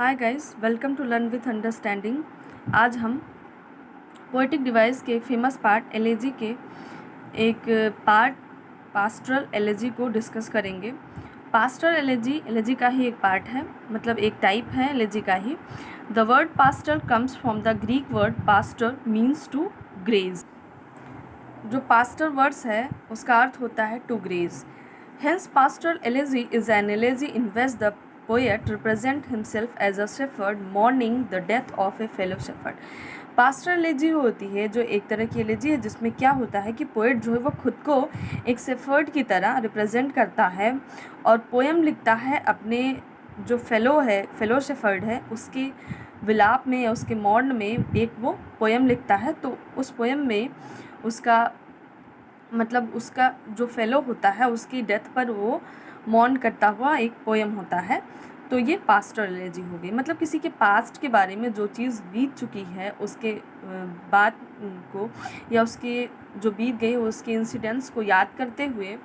Hi guys, welcome to learn with understanding. आज हम poetic device के फेमस पार्ट एलेजी के एक पार्ट पास्टरल एलेजी को डिस्कस करेंगे। पास्टरल एलेजी का ही एक पार्ट है, मतलब एक टाइप है एलेजी का ही। The word pastoral comes from the Greek word pastor means to graze. जो पास्टर वर्ड्स है उसका अर्थ होता है to graze. Hence, pastoral elegy is an elegy in which the poet represents himself as a shepherd mourning the death of a fellow shepherd. Pastoral elegy होती है जो एक तरह की एलेजी है जिसमें क्या होता है कि पोएट जो है वो खुद को एक शेफर्ड की तरह रिप्रेजेंट करता है और पोएम लिखता है अपने जो फेलो शेफर्ड है उसके विलाप में या उसके मॉर्न में एक वो पोएम लिखता है। तो उस पोएम में उसका जो फेलो होता है उसकी डेथ पर वो मॉर्न करता हुआ एक पोएम होता है। तो ये पास्टरल एलेजी हो गई, मतलब किसी के पास्ट के बारे में जो चीज़ बीत चुकी है उसके बाद को या उसके जो बीत गई उसके इंसिडेंट्स को याद करते हुए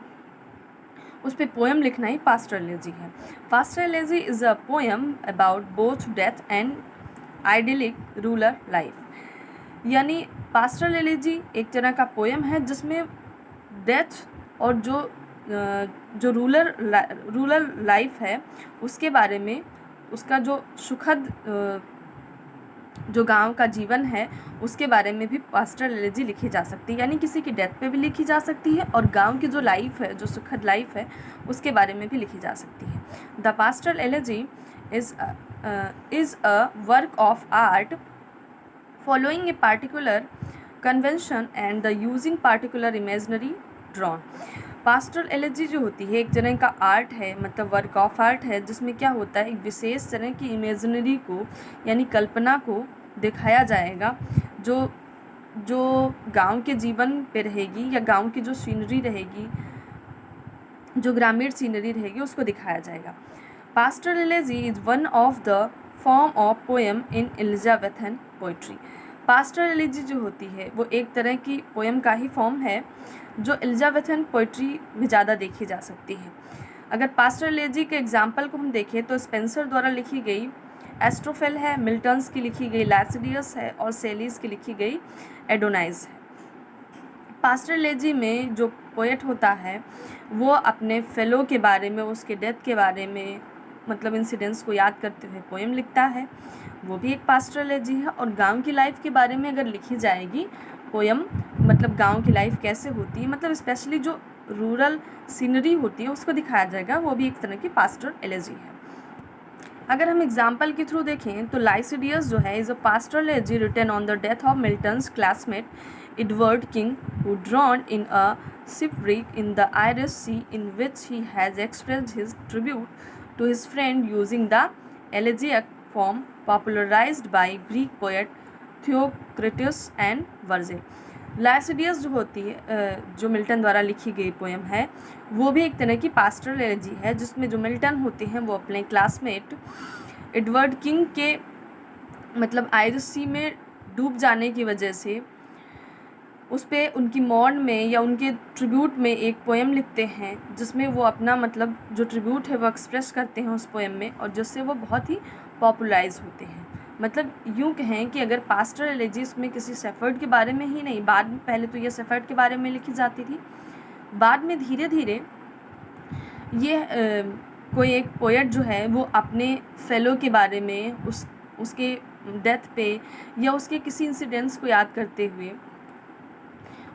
उस पर पोएम लिखना ही पास्टरल एलेजी है। Pastoral elegy is a poem about both death and idyllic rural life. यानी पास्टरल एलेजी एक तरह का पोएम है जिसमें डेथ और जो रूरल लाइफ है उसके बारे में, उसका जो सुखद जो गांव का जीवन है उसके बारे में भी पास्टरल एलेजी लिखी जा सकती है। यानी किसी की डेथ पे भी लिखी जा सकती है और गांव की जो लाइफ है, जो सुखद लाइफ है, उसके बारे में भी लिखी जा सकती है। The pastoral elegy is a work of art following a particular convention and the using particular imaginary drawn. Pastoral elegy जो होती है एक तरह का आर्ट है, मतलब वर्क ऑफ आर्ट है, जिसमें क्या होता है एक विशेष तरह की इमेजनरी को यानी कल्पना को दिखाया जाएगा जो जो गांव के जीवन पे रहेगी या गांव की जो सीनरी रहेगी, जो ग्रामीण सीनरी रहेगी उसको दिखाया जाएगा। Pastoral elegy is one of the form of poem in Elizabethan poetry. Pastoral elegy जो होती है वो एक तरह की पोएम का ही फॉर्म है जो एलिजाबेथन पोइट्री में ज़्यादा देखी जा सकती है। अगर पास्टरल एलेजी के एग्जाम्पल को हम देखें तो स्पेंसर द्वारा लिखी गई एस्ट्रोफेल है, मिल्टन्स की लिखी गई लैसिडियस है और सेलीस की लिखी गई एडोनाइज है। पास्टरल एलेजी में जो पोएट होता है वो अपने फेलो के बारे में, उसके डेथ के बारे में, मतलब इंसिडेंट्स को याद करते हुए पोएम लिखता है, वो भी एक पास्टरल एलेजी है। और गांव की लाइफ के बारे में अगर लिखी जाएगी पोएम, मतलब गांव की लाइफ कैसे होती है, मतलब स्पेशली जो रूरल सीनरी होती है उसको दिखाया जाएगा, वो भी एक तरह की पास्टरल एलेजी है। अगर हम एग्जाम्पल के थ्रू देखें तो लाइसिडियस जो है is a pastoral elegy written on the death of Milton's classmate Edward King who drowned in a shipwreck in the Irish Sea, in which he has expressed his tribute to his friend using the elegiac form popularized by Greek poet Theocritus and Virgil. लाइसिडियस जो होती है, जो Milton द्वारा लिखी गई poem है, वो भी एक तरह की पास्टरल एलेजी है जिसमें जो मिल्टन होते हैं वो अपने क्लासमेट एडवर्ड किंग के, मतलब आयरिश सी में डूब जाने की वजह से उस पर उनकी मॉर्न में या उनके ट्रिब्यूट में एक पोएम लिखते हैं जिसमें वो अपना, मतलब जो ट्रिब्यूट है वो एक्सप्रेस करते हैं उस पोएम में, और जिससे वो बहुत ही पॉपुलराइज होते हैं। मतलब यूँ कहें कि अगर पास्टरल एलेजी इसमें किसी शेफर्ड के बारे में ही नहीं, बाद में पहले तो ये शेफर्ड के बारे में लिखी जाती थी, बाद में धीरे धीरे ये कोई एक पोएट जो है वो अपने फेलो के बारे में, उसके डेथ पे या उसके किसी इंसिडेंट्स को याद करते हुए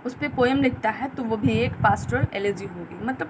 उस पर पोएम लिखता है, तो वो भी एक पास्टरल एलेजी होगी। मतलब